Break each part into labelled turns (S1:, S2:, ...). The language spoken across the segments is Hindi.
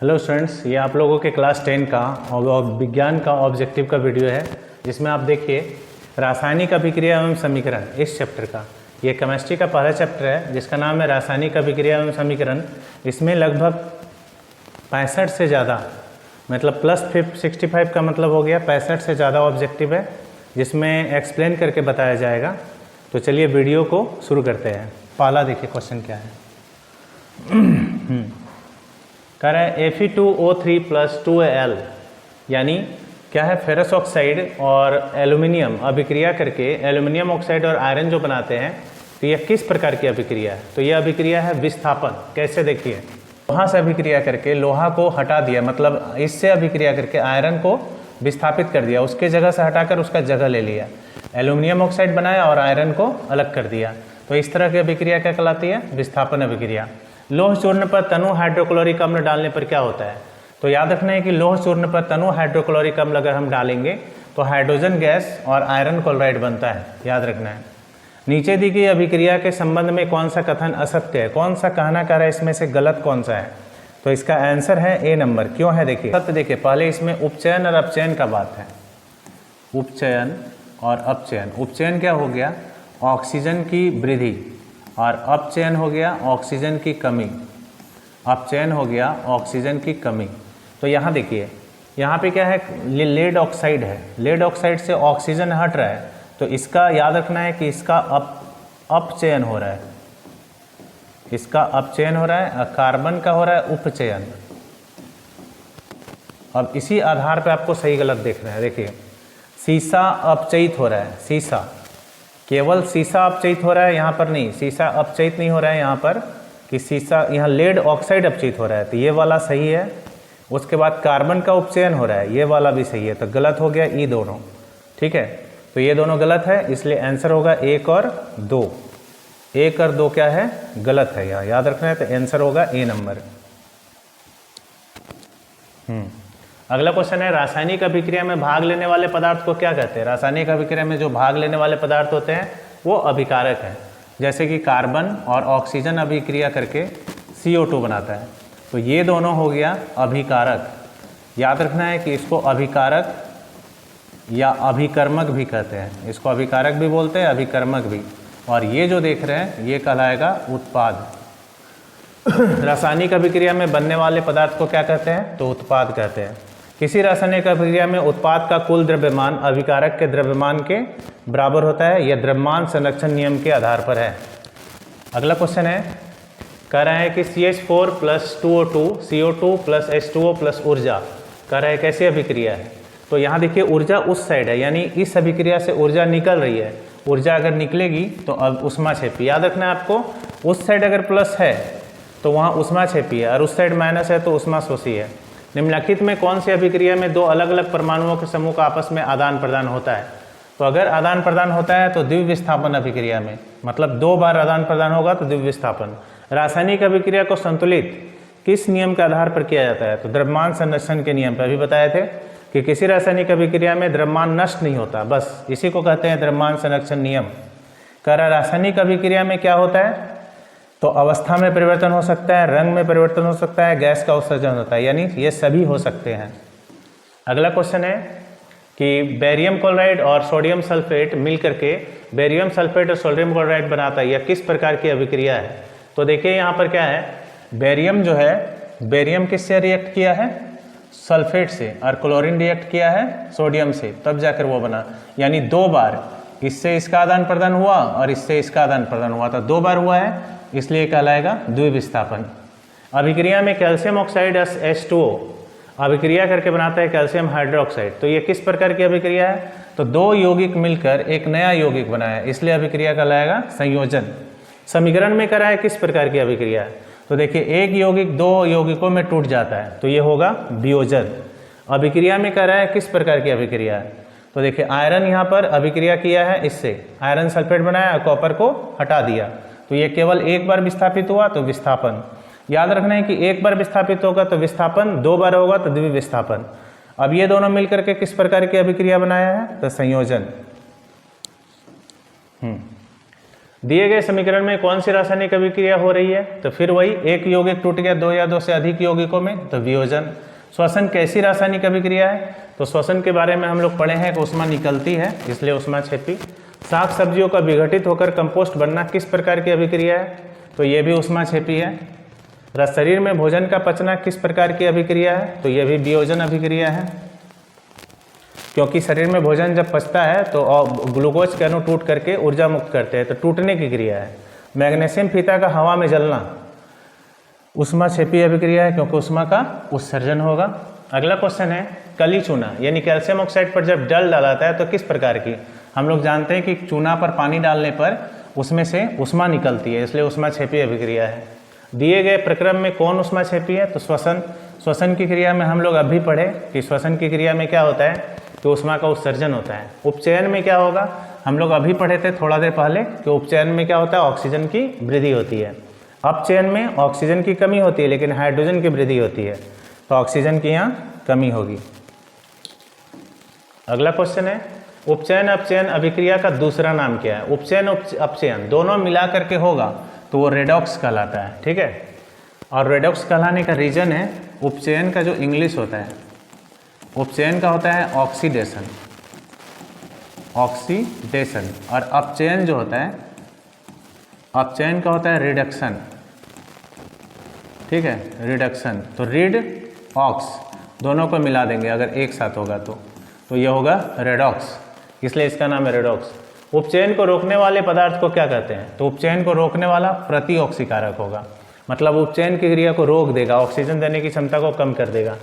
S1: हेलो स्टूडेंट्स, ये आप लोगों के क्लास 10 का और विज्ञान का ऑब्जेक्टिव का वीडियो है, जिसमें आप देखिए रासायनिक अभिक्रिया एवं समीकरण इस चैप्टर का। ये केमिस्ट्री का पहला चैप्टर है जिसका नाम है रासायनिक अभिक्रिया एवं समीकरण। इसमें लगभग 65 से ज़्यादा, मतलब प्लस 65 का मतलब हो गया 65 से ज़्यादा ऑब्जेक्टिव है, जिसमें एक्सप्लेन करके बताया जाएगा। तो चलिए वीडियो को शुरू करते हैं। पहला देखिए क्वेश्चन क्या है। कह रहा है Fe2O3 + 2Al, यानी क्या है, फेरस ऑक्साइड और एल्यूमिनियम अभिक्रिया करके एल्यूमिनियम ऑक्साइड और आयरन जो बनाते हैं, तो यह किस प्रकार की अभिक्रिया है? तो यह अभिक्रिया है विस्थापन। कैसे देखिए, लोहा से अभिक्रिया करके लोहा को हटा दिया, मतलब इससे अभिक्रिया करके आयरन को विस्थापित कर दिया, उसके जगह से हटाकर उसका जगह ले लिया, एल्यूमिनियम ऑक्साइड बनाया और आयरन को अलग कर दिया। तो इस तरह की अभिक्रिया क्या कहलाती है? विस्थापन अभिक्रिया। लोह चूर्ण पर तनु हाइड्रोक्लोरिक अम्ल डालने पर क्या होता है? तो याद रखना है कि लोह चूर्ण पर तनु हाइड्रोक्लोरिक अम्ल अगर हम डालेंगे तो हाइड्रोजन गैस और आयरन क्लोराइड बनता है, याद रखना है। नीचे दी गई अभिक्रिया के संबंध में कौन सा कथन असत्य है? कौन सा कहना कर रहा है, इसमें से गलत कौन सा है? तो इसका आंसर है ए नंबर। क्यों है देखिए, सत्य देखिए, पहले इसमें उपचयन और अपचयन का बात है। उपचयन और अपचयन। उपचयन क्या हो गया? ऑक्सीजन की वृद्धि, और अपचयन हो गया ऑक्सीजन की कमी। अपचयन हो गया ऑक्सीजन की कमी। तो यहाँ देखिए, यहाँ पे क्या है, लेड ऑक्साइड है, लेड ऑक्साइड से ऑक्सीजन हट रहा है, तो इसका याद रखना है कि इसका अपचयन हो रहा है, इसका अपचयन हो रहा है। कार्बन का हो रहा है उपचयन। अब इसी आधार पे आपको सही गलत देखना है। देखिए, सीसा अपचयित हो रहा है, सीसा, केवल सीसा अपचयित हो रहा है, यहाँ पर नहीं, सीसा अपचयित नहीं हो रहा है यहाँ पर, कि सीसा, यहाँ लेड ऑक्साइड अपचयित हो रहा है, तो ये वाला सही है। उसके बाद कार्बन का उपचयन हो रहा है, ये वाला भी सही है, तो गलत हो गया ई दोनों। ठीक है, तो ये दोनों गलत है, इसलिए आंसर होगा 1 और 2। 1 और 2 क्या है? गलत है, यहाँ याद रखना है, तो आंसर होगा ए नंबर। अगला क्वेश्चन है, रासायनिक अभिक्रिया में भाग लेने वाले पदार्थ को क्या कहते हैं? रासायनिक अभिक्रिया में जो भाग लेने वाले पदार्थ होते हैं वो अभिकारक हैं। जैसे कि कार्बन और ऑक्सीजन अभिक्रिया करके CO2 बनाता है, तो ये दोनों हो गया अभिकारक। याद रखना है कि इसको अभिकारक या अभिकर्मक भी कहते हैं, इसको अभिकारक भी बोलते हैं, अभिकर्मक भी। और ये जो देख रहे हैं ये कहलाएगा उत्पाद। रासायनिक अभिक्रिया में बनने वाले पदार्थ को क्या कहते हैं? तो उत्पाद कहते हैं। किसी रासायनिक अभिक्रिया में उत्पाद का कुल द्रव्यमान अभिकारक के द्रव्यमान के बराबर होता है। यह द्रव्यमान संरक्षण नियम के आधार पर है। अगला क्वेश्चन है, कह रहा है कि CH4 + 2O2 CO2 + H2O + ऊर्जा, कह रहा है कैसी अभिक्रिया है? तो यहाँ देखिए, ऊर्जा उस साइड है, यानी इस अभिक्रिया से ऊर्जा निकल रही है। ऊर्जा अगर निकलेगी तो अब ऊष्माक्षेपी। याद रखना है आपको, उस साइड अगर प्लस है तो वहाँ ऊष्माक्षेपी है, और उस साइड माइनस है तो ऊष्माशोषी है। निम्नलिखित में कौन सी अभिक्रिया में दो अलग अलग परमाणुओं के समूह का आपस में आदान प्रदान होता है? तो अगर आदान प्रदान होता है तो द्विविध विस्थापन अभिक्रिया में, मतलब 2 बार आदान प्रदान होगा तो द्विविध विस्थापन। रासायनिक अभिक्रिया को संतुलित किस नियम के आधार पर किया जाता है? तो द्रव्यमान संरक्षण के नियम पर। अभी बताए थे कि किसी रासायनिक अभिक्रिया में द्रव्यमान नष्ट नहीं होता, बस इसी को कहते हैं द्रव्यमान संरक्षण नियम। कह रहा रासायनिक अभिक्रिया में क्या होता है? तो अवस्था में परिवर्तन हो सकता है, रंग में परिवर्तन हो सकता है, गैस का उत्सर्जन होता है, यानी ये सभी हो सकते हैं। अगला क्वेश्चन है कि बेरियम क्लोराइड और सोडियम सल्फेट मिलकर के बेरियम सल्फेट और सोडियम क्लोराइड बनाता है, यह किस प्रकार की अभिक्रिया है? तो देखिए यहाँ पर क्या है, बेरियम जो है, बेरियम किससे रिएक्ट किया है? सल्फेट से, और क्लोरीन रिएक्ट किया है सोडियम से, तब जाकर वो बना। यानी 2 बार इससे इसका आदान प्रदान हुआ और इससे इसका आदान प्रदान हुआ, तो 2 बार हुआ है, इसलिए कहलाएगा द्विविध विस्थापन। अभिक्रिया में कैल्शियम ऑक्साइड H2O अभिक्रिया करके बनाता है कैल्शियम हाइड्रोक्साइड, तो ये किस प्रकार की अभिक्रिया है? तो 2 यौगिक मिलकर एक नया यौगिक बनाया, इसलिए अभिक्रिया कहलाएगा संयोजन। समीकरण में करा है किस प्रकार की अभिक्रिया है? तो देखिए, एक यौगिक 2 यौगिकों में टूट जाता है, तो ये होगा वियोजन। अभिक्रिया में करा है किस प्रकार की अभिक्रिया है? तो देखिए, आयरन यहाँ पर अभिक्रिया किया है, इससे आयरन सल्फेट बनाया, कॉपर को हटा दिया, तो ये केवल एक बार विस्थापित हुआ, तो विस्थापन। याद रखना है कि एक बार विस्थापित होगा तो विस्थापन, 2 बार होगा तो द्विविध विस्थापन। अब ये दोनों मिलकर के किस प्रकार की अभिक्रिया बनाया है? तो संयोजन। दिए गए समीकरण में कौन सी रासायनिक अभिक्रिया हो रही है, तो फिर वही एक यौगिक टूट गया दो या दो से अधिक यौगिकों में, तो वियोजन। श्वसन कैसी रासायनिक अभिक्रिया है, तो श्वसन के बारे में हम लोग पढ़े हैं कि ऊष्मा निकलती है, इसलिए ऊष्माक्षेपी। शाक सब्जियों का विघटित होकर कंपोस्ट बनना किस प्रकार की अभिक्रिया है, तो ये भी ऊष्माक्षेपी है। शरीर में भोजन का पचना किस प्रकार की अभिक्रिया है, तो यह भी वियोजन अभिक्रिया है, क्योंकि शरीर में भोजन जब पचता है तो ग्लूकोज के अणु टूट करके ऊर्जा मुक्त करते हैं, तो टूटने की क्रिया है। मैग्नीशियम फीता का हवा में जलना ऊष्माक्षेपी अभिक्रिया है, क्योंकि ऊष्मा का उत्सर्जन होगा। अगला क्वेश्चन है कली चूना यानी कैल्शियम ऑक्साइड पर जब जल डालाता है तो किस प्रकार की, हम लोग जानते हैं कि चूना पर पानी डालने पर उसमें से ऊष्मा निकलती है, इसलिए ऊष्माक्षेपी अभिक्रिया है। दिए गए प्रक्रम में कौन ऊष्माक्षेपी है, तो श्वसन। श्वसन की क्रिया में हम लोग अभी पढ़े कि श्वसन की क्रिया में क्या होता है, कि ऊष्मा का उत्सर्जन होता है। उपचयन में क्या होगा, हम लोग अभी पढ़े थे थोड़ा देर पहले कि उपचयन में क्या होता है, ऑक्सीजन की वृद्धि होती है। अपचयन में ऑक्सीजन की कमी होती है लेकिन हाइड्रोजन की वृद्धि होती है, तो ऑक्सीजन की यहाँ कमी होगी। अगला क्वेश्चन है उपचयन अपचयन अभिक्रिया का दूसरा नाम क्या है। उपचयन अपचयन दोनों मिला करके होगा तो वो रेडॉक्स कहलाता है, ठीक है। और रेडॉक्स कहलाने का रीजन है उपचयन का जो इंग्लिश होता है, उपचयन का होता है ऑक्सीडेशन, ऑक्सीडेशन, और अपचयन जो होता है, अपचयन का होता है रिडक्शन, ठीक है, रिडक्शन। तो रिड ऑक्स दोनों को मिला देंगे अगर एक साथ होगा तो ये होगा रेडॉक्स, इसलिए इसका नाम है रेडॉक्स। उपचयन को रोकने वाले पदार्थ को क्या कहते हैं, तो उपचयन को रोकने वाला प्रतिऑक्सीकारक होगा, मतलब उपचयन की क्रिया को रोक देगा, ऑक्सीजन देने की क्षमता को कम कर देगा।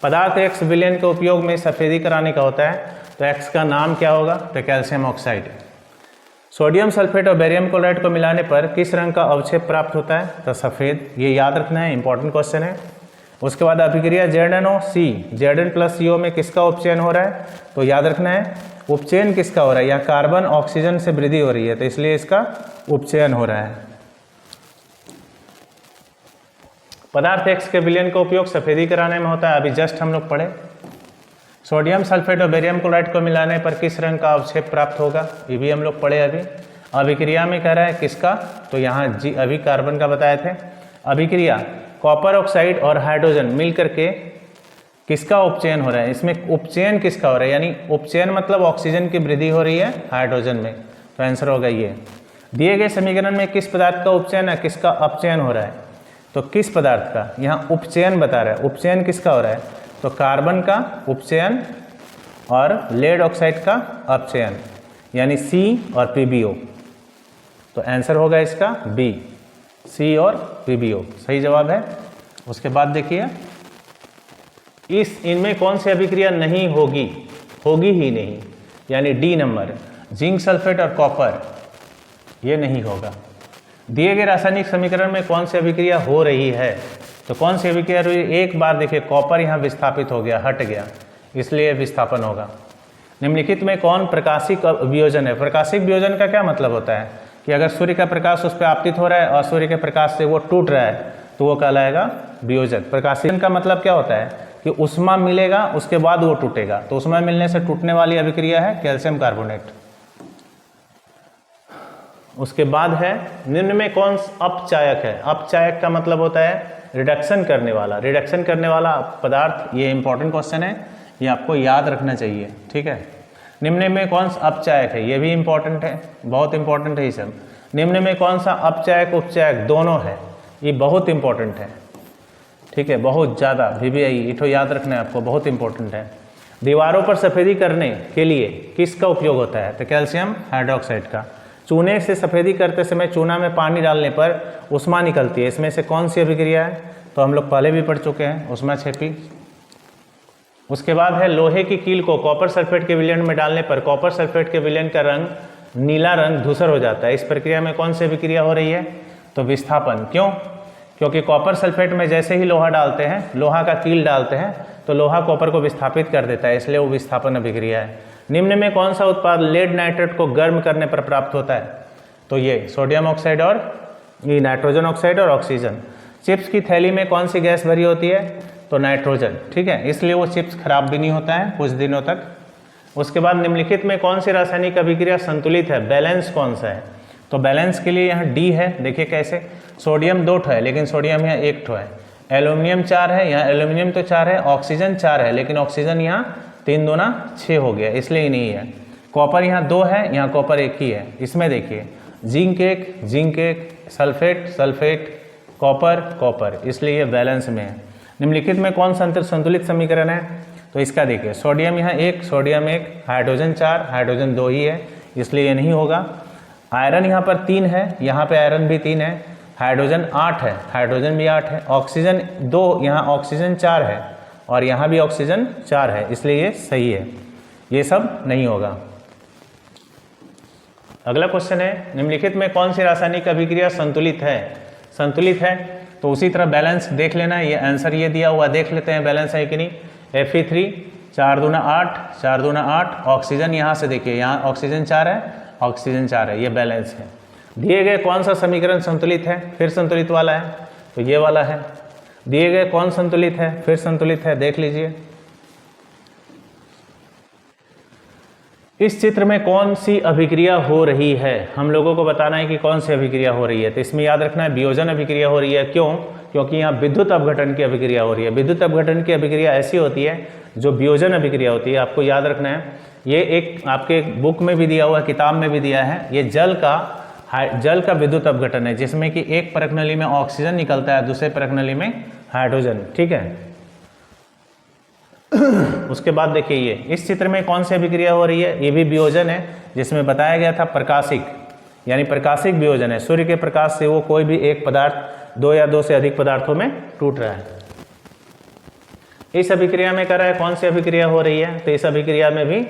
S1: पदार्थ एक्स विलयन के उपयोग में सफेदी कराने का होता है, तो एक्स का नाम क्या होगा, तो कैल्शियम ऑक्साइड। सोडियम सल्फेट और बेरियम क्लोराइड को मिलाने पर किस रंग का अवक्षेप प्राप्त होता है, तो सफ़ेद। ये याद रखना है, इंपॉर्टेंट क्वेश्चन है। उसके बाद अभिक्रिया ZnO C Zn+CO में किसका उपचयन हो रहा है, तो याद रखना है उपचयन किसका हो रहा है, यहाँ कार्बन ऑक्सीजन से वृद्धि हो रही है, तो इसलिए इसका उपचयन हो रहा है। पदार्थ एक्स के विलयन का उपयोग सफेदी कराने में होता है, अभी जस्ट हम लोग पढ़े। सोडियम सल्फेट और बेरियम क्लोराइड को मिलाने पर किस रंग का अवक्षेप प्राप्त होगा, ये भी हम लोग पढ़े अभी। अभिक्रिया में कह रहा है किसका, तो यहाँ जी अभी कार्बन का बताए थे। अभिक्रिया कॉपर ऑक्साइड और हाइड्रोजन मिल करके किसका उपचयन हो रहा है, इसमें उपचयन किसका हो रहा है, यानी उपचयन मतलब ऑक्सीजन की वृद्धि हो रही है हाइड्रोजन में, तो आंसर होगा ये। दिए गए समीकरण में किस पदार्थ का उपचयन है, किसका अपचयन हो रहा है, तो किस पदार्थ का, यहाँ उपचयन बता रहा है, उपचयन किसका हो रहा है, तो कार्बन का उपचयन और लेड ऑक्साइड का अपचयन, यानी C और PbO, तो आंसर होगा इसका B, C और PbO सही जवाब है। उसके बाद देखिए इनमें कौन सी अभिक्रिया नहीं होगी, होगी ही नहीं, यानी D नंबर, जिंक सल्फेट और कॉपर, ये नहीं होगा। दिए गए रासायनिक समीकरण में कौन सी अभिक्रिया हो रही है, तो कौन सी अभिक्रिया हो रही है, एक बार देखिए कॉपर यहाँ विस्थापित हो गया, हट गया, इसलिए विस्थापन होगा। निम्नलिखित में कौन प्रकाशिक वियोजन है, प्रकाशिक वियोजन का क्या मतलब होता है कि अगर सूर्य का प्रकाश उस पर आपतित हो रहा है और सूर्य के प्रकाश से वो टूट रहा है तो वो कहलाएगा वियोजन। प्रकाशिक का मतलब क्या होता है कि उष्मा मिलेगा उसके बाद वो टूटेगा, तो उष्मा मिलने से टूटने वाली अभिक्रिया है कैल्शियम कार्बोनेट। उसके बाद है निम्न में कौन अपचायक है, अपचायक का मतलब होता है रिडक्शन करने वाला, रिडक्शन करने वाला पदार्थ, ये इंपॉर्टेंट क्वेश्चन है, ये आपको याद रखना चाहिए, ठीक है। निम्न में कौन सा अपचायक है, ये भी इंपॉर्टेंट है, बहुत इंपॉर्टेंट है ये सब। निम्न में कौन सा अपचायक उपचायक दोनों है, ये बहुत इंपॉर्टेंट है, ठीक है, बहुत ज़्यादा। VBI इठो याद रखना है आपको, बहुत इंपॉर्टेंट है। दीवारों पर सफ़ेदी करने के लिए किसका उपयोग होता है, तो कैल्शियम हाइड्रोक्साइड का। चूने से सफ़ेदी करते समय चूना में पानी डालने पर उष्मा निकलती है, इसमें से कौन सी अभिक्रिया है, तो हम लोग पहले भी पढ़ चुके हैं, ऊष्माक्षेपी। उसके बाद है लोहे की कील को कॉपर सल्फेट के विलयन में डालने पर कॉपर सल्फेट के विलयन का रंग नीला रंग धूसर हो जाता है, इस प्रक्रिया में कौन सी अभिक्रिया हो रही है, तो विस्थापन। क्यों, क्योंकि कॉपर सल्फेट में जैसे ही लोहा डालते हैं, लोहा का कील डालते हैं, तो लोहा कॉपर को विस्थापित कर देता है, इसलिए वो विस्थापन अभिक्रिया है। निम्न में कौन सा उत्पाद लेड नाइट्रेट को गर्म करने पर प्राप्त होता है, तो ये सोडियम ऑक्साइड और ये नाइट्रोजन ऑक्साइड और ऑक्सीजन। चिप्स की थैली में कौन सी गैस भरी होती है, तो नाइट्रोजन, ठीक है, इसलिए वो चिप्स खराब भी नहीं होता है कुछ दिनों तक। उसके बाद निम्नलिखित में कौन सी रासायनिक अभिक्रिया संतुलित है, बैलेंस कौन सा है, तो बैलेंस के लिए यहाँ डी है, देखिए कैसे, सोडियम 2 ठो है लेकिन सोडियम यहाँ 1 ठो है, एल्यूमिनियम 4 है, यहाँ एल्यूमिनियम तो 4 है, ऑक्सीजन 4 है लेकिन ऑक्सीजन यहाँ 3 दूना 6 हो गया, इसलिए ही नहीं है। कॉपर यहाँ 2 है, यहाँ कॉपर 1 ही है। इसमें देखिए zinc 1, sulphate sulphate, copper copper, इसलिए ये बैलेंस में है। निम्नलिखित में कौन सा संतुलित समीकरण है? तो इसका देखिए सोडियम यहाँ 1, सोडियम 1, हाइड्रोजन 4, हाइड्रोजन 2 ही है, इसलिए ये नहीं होगा। आयरन यहाँ पर 3 है, यहाँ पे आयरन भी 3 है, हाइड्रोजन 8 है, हाइड्रोजन भी 8 है, ऑक्सीजन 2, यहाँ ऑक्सीजन 4 है और यहाँ भी ऑक्सीजन 4 है, इसलिए ये सही है, ये सब नहीं होगा। अगला क्वेश्चन है, निम्नलिखित में कौन सी रासायनिक अभिक्रिया संतुलित है? संतुलित है तो उसी तरह बैलेंस देख लेना, ये आंसर ये दिया हुआ, देख लेते हैं बैलेंस है कि नहीं। Fe3 4 दूना 8, 4 दूना 8, ऑक्सीजन यहाँ से देखिए, यहाँ ऑक्सीजन 4 है, ऑक्सीजन 4 है, ये बैलेंस है। दिए गए कौन सा समीकरण संतुलित है? फिर संतुलित वाला है, तो ये वाला है। दिए गए कौन संतुलित है? फिर संतुलित है, देख लीजिए। इस चित्र में कौन सी अभिक्रिया हो रही है? हम लोगों को बताना है कि कौन सी अभिक्रिया हो रही है, तो इसमें याद रखना है वियोजन अभिक्रिया हो रही है। क्यों? क्योंकि यहाँ विद्युत अपघटन की अभिक्रिया हो रही है। विद्युत अपघटन की अभिक्रिया ऐसी होती है जो वियोजन अभिक्रिया होती है, आपको याद रखना है। ये एक आपके बुक में भी दिया हुआ है, किताब में भी दिया है। ये जल का विद्युत अपघटन है, जिसमें कि एक परखनली में ऑक्सीजन निकलता है, दूसरे परखनली में हाइड्रोजन, ठीक है। उसके बाद देखिए ये इस चित्र में कौन सी अभिक्रिया हो रही है? ये भी वियोजन है, जिसमें बताया गया था प्रकाशिक, यानी प्रकाशिक वियोजन है। सूर्य के प्रकाश से वो कोई भी एक पदार्थ 2 या 2 से अधिक पदार्थों में टूट रहा है। इस अभिक्रिया में कर रहा है कौन सी अभिक्रिया हो रही है? तो इस अभिक्रिया में भी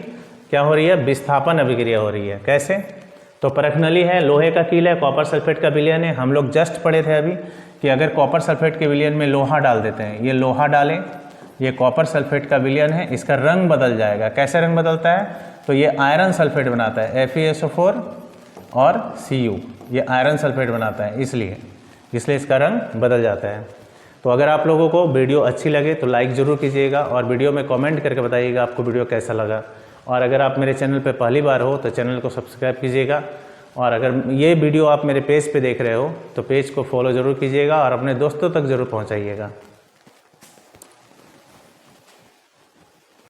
S1: क्या हो रही है? विस्थापन अभिक्रिया हो रही है। कैसे? तो परखनली है, लोहे का कील है, कॉपर सल्फेट का विलयन है। हम लोग जस्ट पढ़े थे अभी कि अगर कॉपर सल्फेट के विलयन में लोहा डाल देते हैं, ये लोहा डालें, ये कॉपर सल्फेट का विलयन है, इसका रंग बदल जाएगा। कैसे रंग बदलता है? तो ये आयरन सल्फेट बनाता है, FeSO4 और Cu, ये आयरन सल्फेट बनाता है, इसलिए इसका रंग बदल जाता है। तो अगर आप लोगों को वीडियो अच्छी लगे तो लाइक ज़रूर कीजिएगा और वीडियो में कमेंट करके बताइएगा आपको वीडियो कैसा लगा। और अगर आप मेरे चैनल पर पहली बार हो तो चैनल को सब्सक्राइब कीजिएगा। और अगर ये वीडियो आप मेरे पेज पे देख रहे हो तो पेज को फॉलो ज़रूर कीजिएगा और अपने दोस्तों तक ज़रूर पहुँचाइएगा।